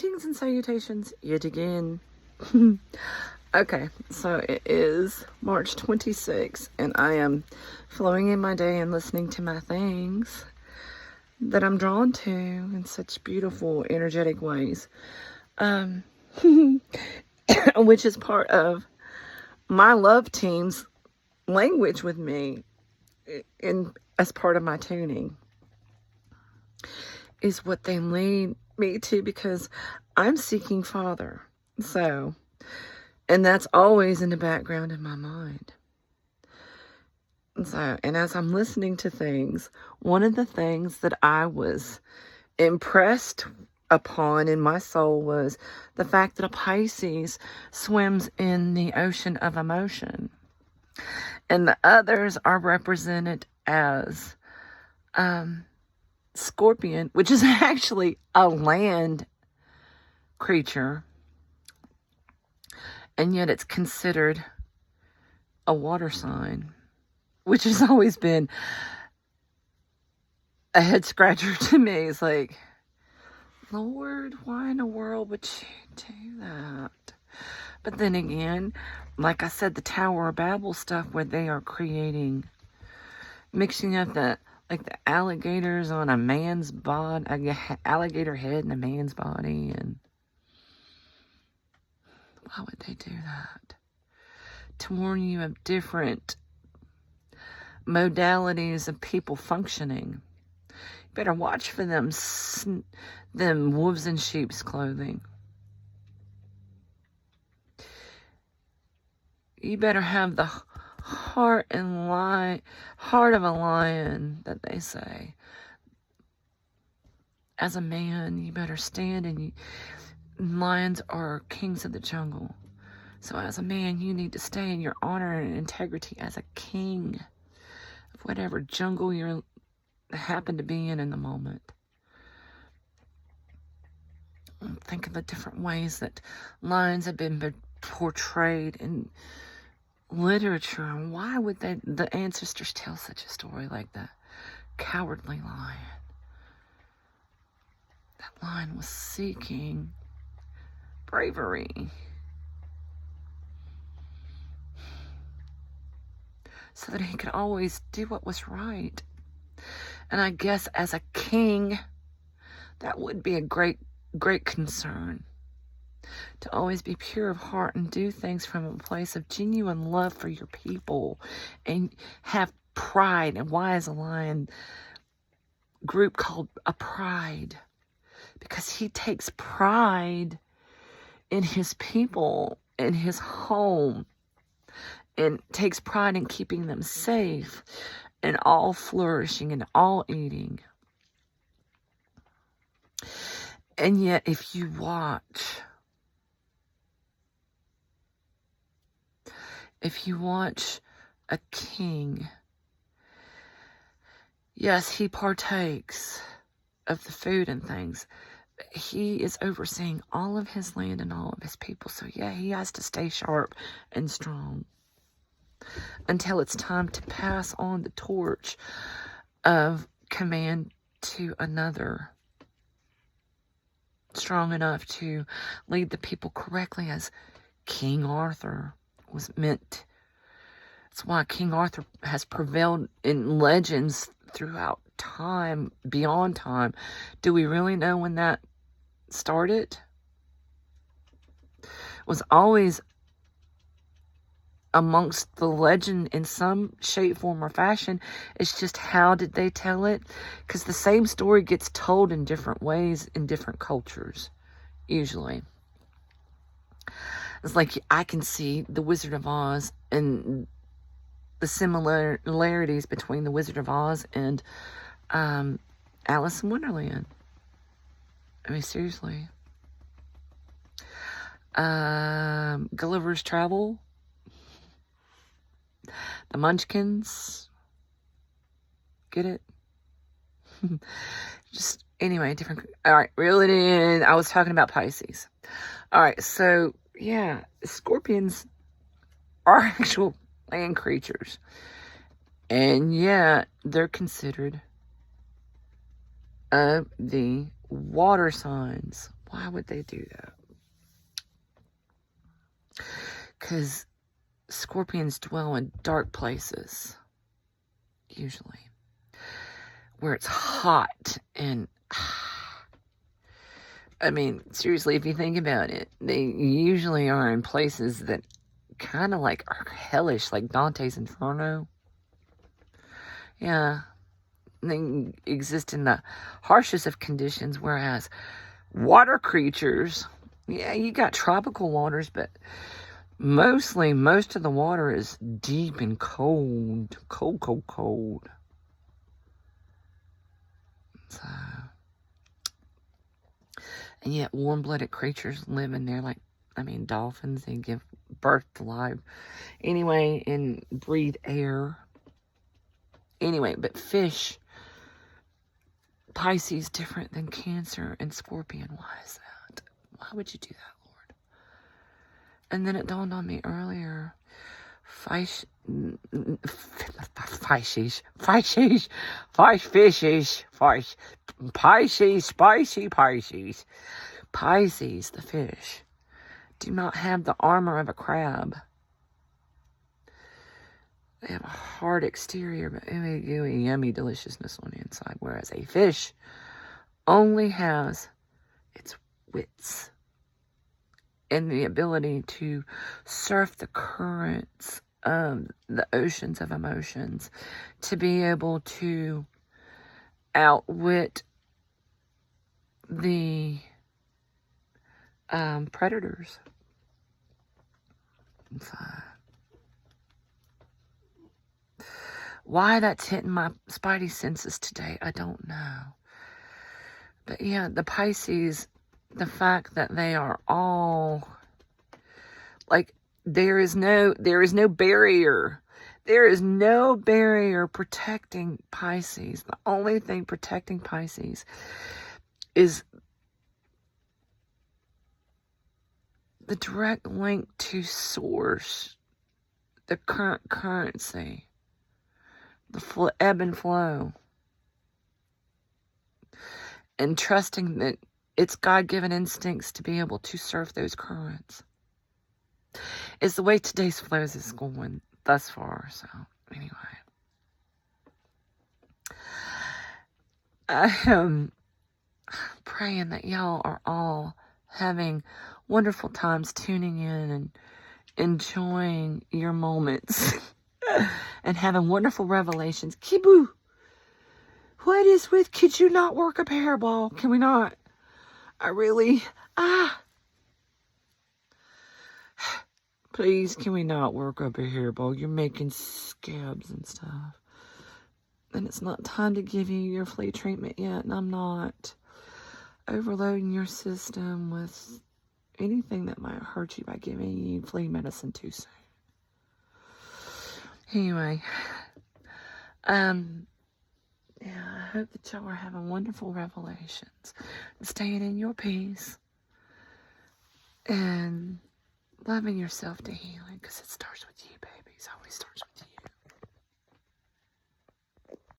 Greetings and salutations yet again. Okay, so it is March 26th, and I am flowing in my day and listening to my things that I'm drawn to in such beautiful, energetic ways. Which is part of my love team's language with me as part of my tuning. Is what they lead me to, because I'm seeking Father. So, and that's always in the background of my mind. So, and as I'm listening to things, one of the things that I was impressed upon in my soul was the fact that a Pisces swims in the ocean of emotion. And the others are represented as Scorpion, which is actually a land creature, and yet it's considered a water sign, which has always been a head scratcher to me. It's like, Lord, why in the world would you do that? But then again, like I said, the Tower of Babel stuff, where they are creating, mixing up the alligators on a man's body, alligator head in a man's body, and why would they do that? To warn you of different modalities of people functioning. You better watch for them wolves in sheep's clothing. You better have the heart of a lion, that they say. As a man, you better stand, and lions are kings of the jungle. So as a man, you need to stay in your honor and integrity as a king of whatever jungle you happen to be in the moment. Think of the different ways that lions have been portrayed in literature, and why would the ancestors tell such a story like that? Cowardly lion. That lion was seeking bravery, so that he could always do what was right. And I guess as a king, that would be a great concern. To always be pure of heart and do things from a place of genuine love for your people, and have pride. And why is a lion group called a pride? Because he takes pride in his people, in his home, and takes pride in keeping them safe, and all flourishing and all eating. And yet, if you watch a king, yes, he partakes of the food and things. He is overseeing all of his land and all of his people. So yeah, he has to stay sharp and strong until it's time to pass on the torch of command to another, strong enough to lead the people correctly, as King Arthur was meant. That's why King Arthur has prevailed in legends throughout time, beyond time. Do we really know when that started? It was always amongst the legend in some shape, form, or fashion. It's just, how did they tell it? Because the same story gets told in different ways in different cultures, usually. It's like I can see the Wizard of Oz and the similarities between the Wizard of Oz and Alice in Wonderland. I mean, seriously. Gulliver's Travel, the Munchkins. Get it? Just, anyway, different. All right, reel it in. I was talking about Pisces. All right, so, yeah, scorpions are actual land creatures. And, yeah, they're considered the water signs. Why would they do that? Because Scorpions dwell in dark places, usually, where it's hot and, I mean, seriously, if you think about it, they usually are in places that kind of like are hellish, like Dante's Inferno. Yeah, they exist in the harshest of conditions, whereas water creatures, yeah, you got tropical waters, but most of the water is deep and cold. Cold. So, and yet warm-blooded creatures live in there, like, I mean, dolphins, they give birth to life. Anyway, and breathe air. Anyway, but fish, Pisces, different than Cancer and Scorpion. Why is that? Why would you do that, Lord? And then it dawned on me earlier, Pisces, the fish, do not have the armor of a crab. They have a hard exterior, but ooey gooey, yummy deliciousness on the inside. Whereas a fish only has its wits and the ability to surf the currents of the oceans of emotions, to be able to outwit the predators. So, why that's hitting my spidey senses today, I don't know. But yeah, the Pisces, the fact that they are all, like, there is no barrier. There is no barrier protecting Pisces. The only thing protecting Pisces is the direct link to source, the current currency, the ebb and flow, and trusting that it's God-given instincts to be able to surf those currents. It's the way today's flows is going thus far. So anyway, I am praying that y'all are all having wonderful times tuning in and enjoying your moments and having wonderful revelations. Kibu, what is with, could you not work a hairball? Can we not? Please, can we not work up a hairball? You're making scabs and stuff. And it's not time to give you your flea treatment yet, and I'm not overloading your system with anything that might hurt you by giving you flea medicine too soon. Anyway, yeah, I hope that y'all are having wonderful revelations, staying in your peace, and loving yourself to healing, because it starts with you, babies. Always starts with you.